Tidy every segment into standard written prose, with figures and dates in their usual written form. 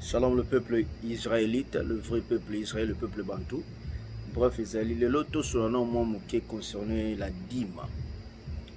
Shalom le peuple israélite, le vrai peuple israélien, le peuple bantou. Bref, Israël, le loto sur un nom qui concerne la dîme.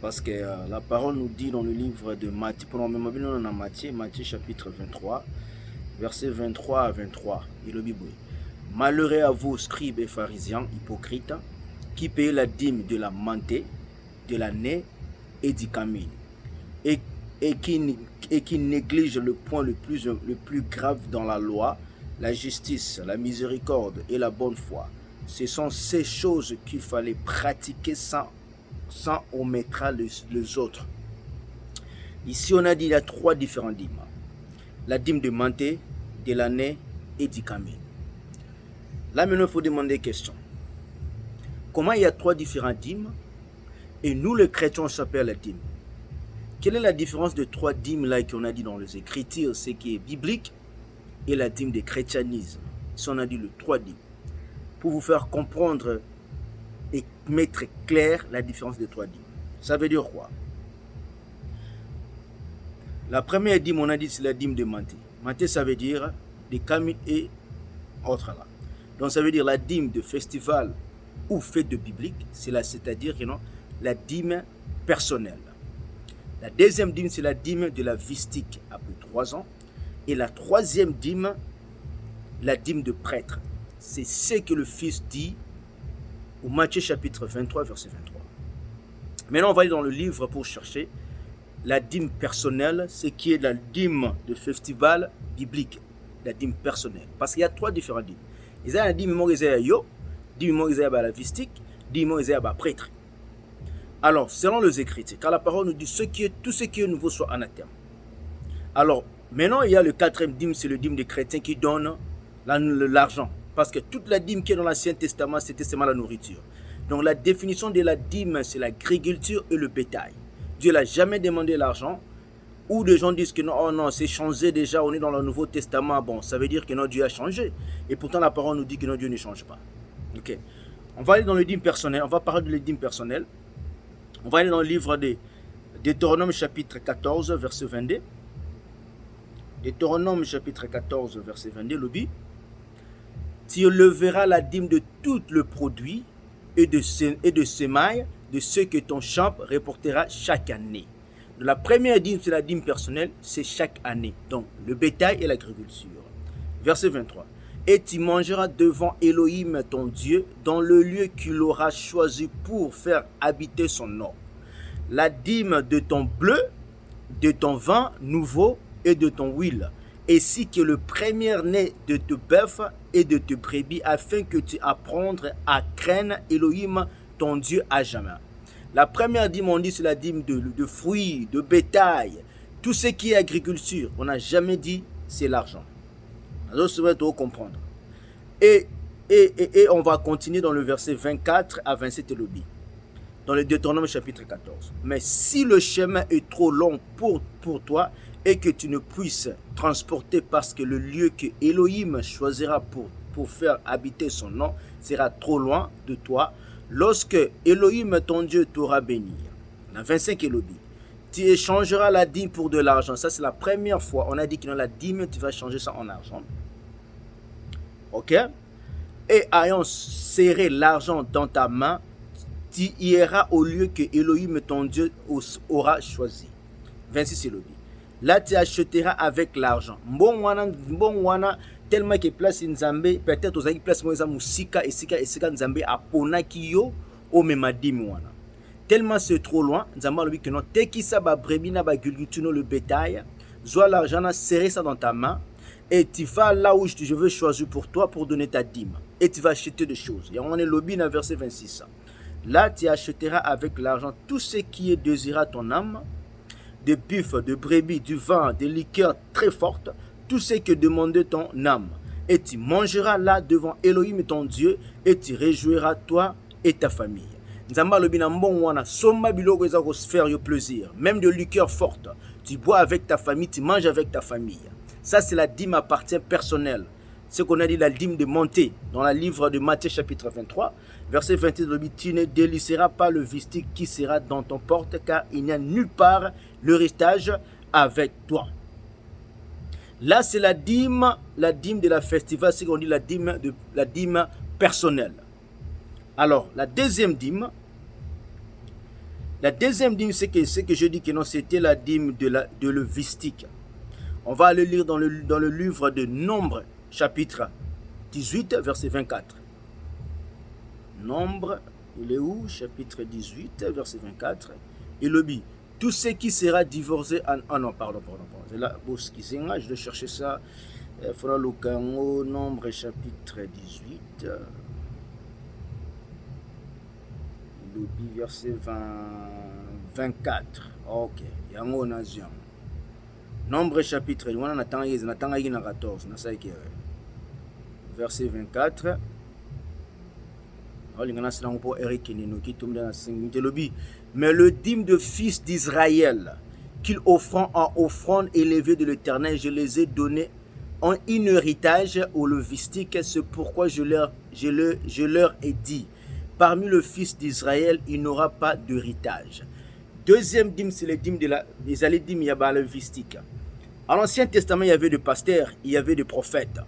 Parce que la parole nous dit dans le livre de Matthieu, pour nous dans Matthieu chapitre 23, verset 23 à 23. Il le Bible. Malheureux à vous, scribes et pharisiens, hypocrites, qui payez la dîme de la menthe, de l'année et du camine, et qui néglige le point le plus grave dans la loi, la justice, la miséricorde et la bonne foi. Ce sont ces choses qu'il fallait pratiquer sans omettre les autres. Ici, on a dit qu'il y a trois différents dîmes. La dîme de menthe, de l'année et du camine. Là, maintenant, il faut demander une question. Comment il y a trois différents dîmes et nous, les chrétiens, on s'appelle la dîme? Quelle est la différence de trois dîmes là qu'on a dit dans les Écritures, ce qui est biblique, et la dîme de chrétianisme? Si on a dit les trois dîmes, pour vous faire comprendre et mettre clair la différence des trois dîmes. Ça veut dire quoi? La première dîme, on a dit, c'est la dîme de menthe. Menthe, ça veut dire des camines et autres là. Donc ça veut dire la dîme de festival ou fête de biblique, c'est-à-dire la dîme personnelle. La deuxième dîme, c'est la dîme de la vistique après 3 ans. Et la troisième dîme, la dîme de prêtre. C'est ce que le Fils dit au Matthieu chapitre 23, verset 23. Maintenant, on va aller dans le livre pour chercher la dîme personnelle, ce qui est la dîme de festival biblique, la dîme personnelle. Parce qu'il y a trois différents dîmes. Il y a la dîme yo, dîme la vistique, dîme prêtre. Alors, selon les Écritures, car la parole nous dit tout ce qui est nouveau soit anathème. Alors, maintenant, il y a le quatrième dîme, c'est le dîme des chrétiens qui donne l'argent. Parce que toute la dîme qui est dans l'Ancien Testament, c'était seulement la nourriture. Donc, la définition de la dîme, c'est l'agriculture et le bétail. Dieu n'a jamais demandé l'argent. Ou des gens disent que non, oh non, c'est changé déjà, on est dans le Nouveau Testament. Bon, ça veut dire que non, Dieu a changé. Et pourtant, la parole nous dit que non, Dieu ne change pas. Ok. On va aller dans le dîme personnel. On va parler de la dîme personnelle. On va aller dans le livre de Deutéronome chapitre 14, verset 22. Deutéronome chapitre 14, verset 22, le dit, tu leveras la dîme de tout le produit et de semailles de ce que ton champ reportera chaque année. Donc, la première dîme, c'est la dîme personnelle, c'est chaque année. Donc, le bétail et l'agriculture. Verset 23. Et tu mangeras devant Elohim ton Dieu dans le lieu qu'il aura choisi pour faire habiter son nom. La dîme de ton bleu, de ton vin nouveau et de ton huile, ainsi que le premier-né de tes bœufs et de tes brebis, afin que tu apprennes à craindre Elohim ton Dieu à jamais. La première dîme, on dit, c'est la dîme de fruits, de bétail, tout ce qui est agriculture. On n'a jamais dit c'est l'argent. Alors, ça va comprendre. Et on va continuer dans le verset 24 à 27 et le dit, dans le Deutéronome chapitre 14. Mais si le chemin est trop long pour toi et que tu ne puisses transporter parce que le lieu que Elohim choisira pour faire habiter son nom sera trop loin de toi, lorsque Elohim ton Dieu t'aura béni. La 25 Elohim. Tu échangeras la dîme pour de l'argent. Ça, c'est la première fois. On a dit que dans la dîme, tu vas changer ça en argent. Ok? Et ayant serré l'argent dans ta main, tu iras au lieu que Elohim ton Dieu aura choisi. 26 Elohim. Là, tu achèteras avec l'argent. Bon wana, tellement que place Nzambe, peut-être aux place moza musika et sika Nzambe a ponaki yo o memadim wana. Tellement c'est trop loin, Nzambe a dit que non, teki sa ba brebis na ba agriculture le bétail, soit l'argent serré ça dans ta main et tu vas là où je veux choisir pour toi pour donner ta dîme et tu vas acheter des choses. Et on est lobby dans verset 26. Là, tu achèteras avec l'argent tout ce qui est désiré à ton âme, de bœufs, de brebis, du vin, des liqueurs très fortes, tout ce que demandait ton âme. Et tu mangeras là devant Elohim ton Dieu, et tu réjouiras toi et ta famille. Nzamba lobina mbon wana somba biloko eza ko faire yo plaisir, même de liqueurs fortes. Tu bois avec ta famille, tu manges avec ta famille. Ça c'est la dîme appartient personnelle. Ce qu'on a dit la dîme de montée dans le livre de Matthieu chapitre 23, verset 28, tu ne déliceras pas le vistique qui sera dans ton porte, car il n'y a nulle part l'héritage avec toi. Là, c'est la dîme de la festival, c'est qu'on dit la dîme personnelle. Alors, la deuxième dîme, c'est que je dis que non, c'était la dîme de levistique. On va aller lire dans le livre de Nombre, chapitre 18, verset 24. Nombre, il est où? Chapitre 18, verset 24. Et le dit, tout ce qui sera divorcé ah non, pardon. C'est là, je dois chercher ça. Il faudra le canot, Nombre, chapitre 18. Le dit, verset 24. Ok, yango nation. Nombre, chapitre 14. Verset 24. Mais le dîme de fils d'Israël qu'ils offrant en offrande élevée de l'Éternel, je les ai donnés en un héritage au levistique. C'est pourquoi je leur ai dit, parmi le fils d'Israël, il n'aura pas d'héritage. Deuxième dîme, c'est le dîme des allées dîmes, il y a le levistique. À l'Ancien Testament, il y avait des pasteurs, il y avait des prophètes.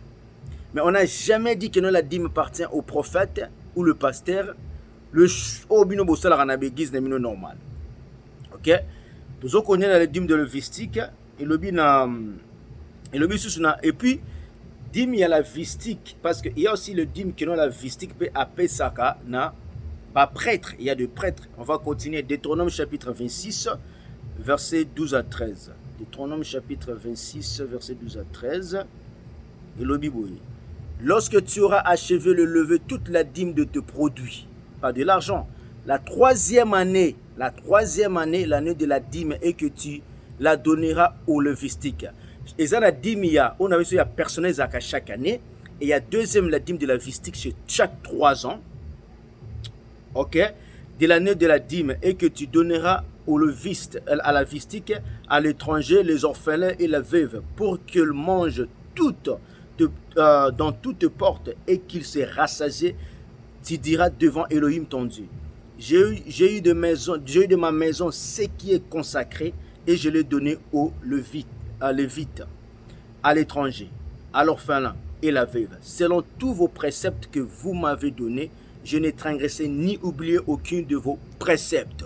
Mais on n'a jamais dit que la dîme appartient au prophète ou le pasteur. Le obino bosala en abéguise n'est pas normal. Ok? Nous connaissons la dîme de levistique et le bina et puis dîme il y a la vistique parce qu'il y a aussi le dîme qui n'a la vistique peut appeler ça na pas prêtre, il y a des prêtres. On va continuer. Deutéronome chapitre 26 verset 12 à 13. Deutéronome chapitre 26 verset 12 à 13. Et le Bible. Lorsque tu auras achevé le lever toute la dîme de tes produits, pas de l'argent, la troisième année, l'année de la dîme, et que tu la donneras au levistique. Et ça, la dîme, on a vu il y a personnel à chaque année, et il y a deuxième, la dîme de la vistique, c'est chaque 3 ans. Ok? De l'année de la dîme, et que tu donneras au leviste, à la vistique, à l'étranger, les orphelins et la veuve, pour qu'ils mangent toutes dans toutes portes et qu'il s'est rassasié, tu diras devant Elohim ton Dieu. J'ai eu de ma maison ce qui est consacré et je l'ai donné au lévite, à l'étranger, à l'orphelin et la veuve. Selon tous vos préceptes que vous m'avez donnés, je n'ai transgressé ni oublié aucun de vos préceptes.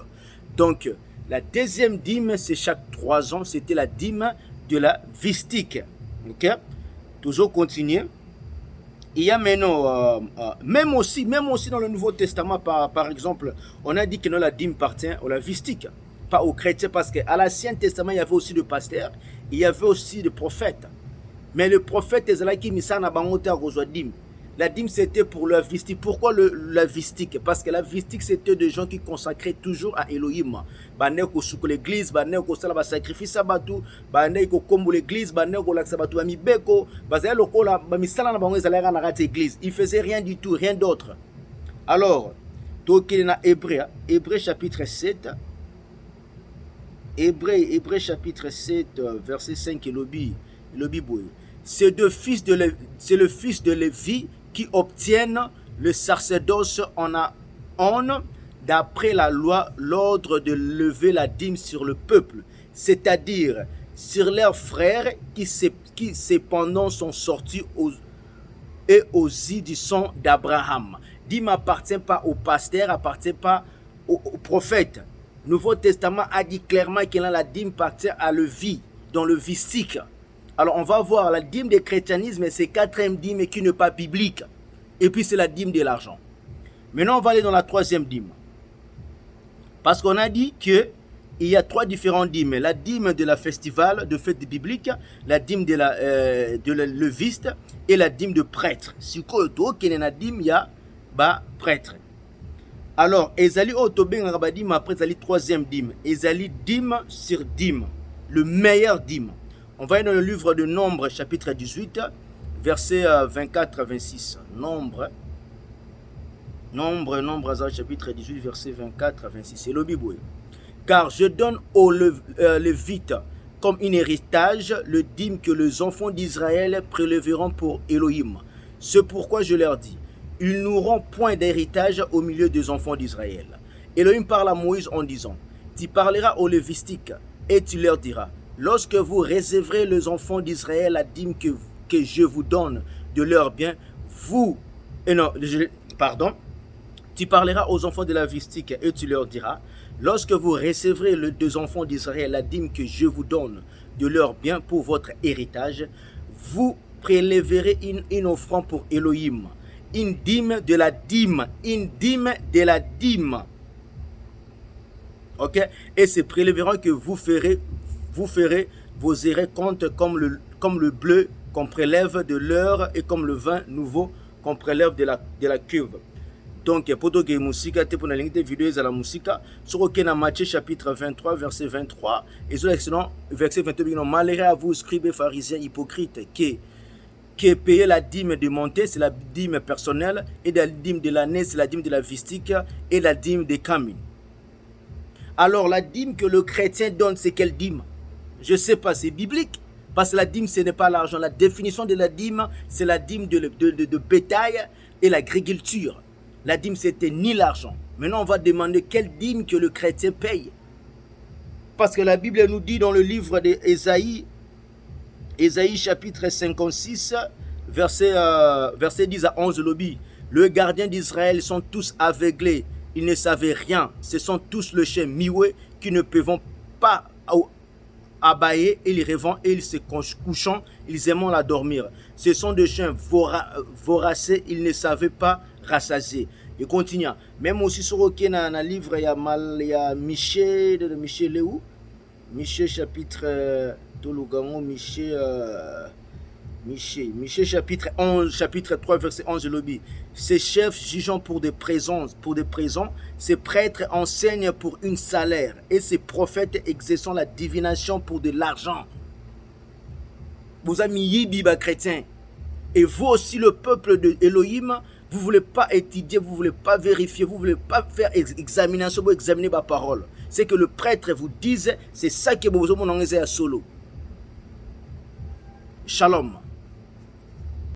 Donc, la deuxième dîme, c'est chaque 3 ans, c'était la dîme de la vistique. Ok? Toujours continuer. Il y a maintenant, même aussi dans le Nouveau Testament, par exemple, on a dit que la dîme appartient à la vistique, pas aux chrétiens, parce qu'à l'Ancien Testament, il y avait aussi des pasteurs, il y avait aussi des prophètes. Mais le prophète, la dîme, c'était pour la vistique. Pourquoi la vistique? Parce que la vistique, c'était des gens qui consacraient toujours à Elohim. Bane ko suko l'église, bane ko sala ba sacrifice abatu, bane ko kombo l'église, bane ko laksa batu ba mibeko, bazaya lokola ba misala na bango ezalaka na kati église. Ils faisaient rien du tout, rien d'autre. Alors, tokile na Hébreu chapitre 7. Hébreu chapitre 7 verset 5 et le Bible. C'est le fils de Lévi qui obtiennent le sacerdoce en d'après la loi, l'ordre de lever la dîme sur le peuple, c'est-à-dire sur leurs frères qui cependant sont sortis aux yeux du sang d'Abraham. Dîme n'appartient pas au pasteur, appartient pas au prophète. Nouveau Testament a dit clairement que la dîme appartient à Lévi, dans le vistique. Alors on va voir la dîme du chrétianisme, c'est 4e dîme qui n'est pas biblique. Et puis c'est la dîme de l'argent. Maintenant on va aller dans la 3e dîme. Parce qu'on a dit qu'il y a 3 différentes dîmes. La dîme de la festival, de fête biblique, la dîme de la leviste et la dîme de prêtre. Si il y a une dîme, il y a prêtre. Alors, ezali otobeng rabadim après ezali 3e dîme. Ezali dîme sur dîme. Le meilleur dîme. On va aller dans le livre de Nombre, chapitre 18, versets 24 à 26. Nombre, chapitre 18, versets 24 à 26. C'est le Bible. Car je donne aux Lévites comme un héritage le dîme que les enfants d'Israël prélèveront pour Elohim. C'est pourquoi je leur dis, ils n'auront point d'héritage au milieu des enfants d'Israël. Elohim parle à Moïse en disant, tu parleras aux Lévitiques et tu leur diras, lorsque vous réserverez les enfants d'Israël la dîme que je vous donne de leurs biens, tu parleras aux enfants de la vistique et tu leur diras, lorsque vous recevrez les deux enfants d'Israël la dîme que je vous donne de leurs biens pour votre héritage, vous prélèverez une offrande pour Elohim, une dîme de la dîme, une dîme de la dîme. Ok? Et ce prélèvement que vous ferez, vous irez compte comme le bleu qu'on prélève de l'heure et comme le vin nouveau qu'on prélève de la cuve. Donc, pour que musica, pour la ligne de vidéos à la musica, sur aucun Matthieu chapitre 23, verset 23, et sur l'excellent verset 22, malheur à vous, scribes et pharisiens hypocrites, qui payez la dîme de montée, c'est la dîme personnelle, et la dîme de l'année, c'est la dîme de la vistique, et la dîme des camines. Alors, la dîme que le chrétien donne, c'est quelle dîme? Je ne sais pas, c'est biblique. Parce que la dîme, ce n'est pas l'argent. La définition de la dîme, c'est la dîme de bétail et l'agriculture. La dîme, c'était ni l'argent. Maintenant, on va demander quelle dîme que le chrétien paye. Parce que la Bible nous dit dans le livre d'Ésaïe, Ésaïe chapitre 56, verset 10 à 11, lobby. Le gardien d'Israël sont tous aveuglés. Ils ne savaient rien. Ce sont tous le chien mioué qui ne peuvent pas abailler, ils rêvant et ils se couchant, ils aimant la dormir. Ce sont des chiens voracés, ils ne savaient pas rassasier. Et continue. Même aussi sur le livre, il y a Michée Léou. Michée chapitre Michée chapitre 11, chapitre 3, verset 11 de lobby. Ces chefs jugeant pour des présents, ces prêtres enseignent pour une salaire et ces prophètes exerçant la divination pour de l'argent. Vous avez mis Biba chrétien. Et vous aussi, le peuple de Elohim, vous ne voulez pas étudier, vous ne voulez pas vérifier, vous ne voulez pas faire examination pour examiner ma parole. C'est que le prêtre vous dise, c'est ça que vous avez à solo. Shalom.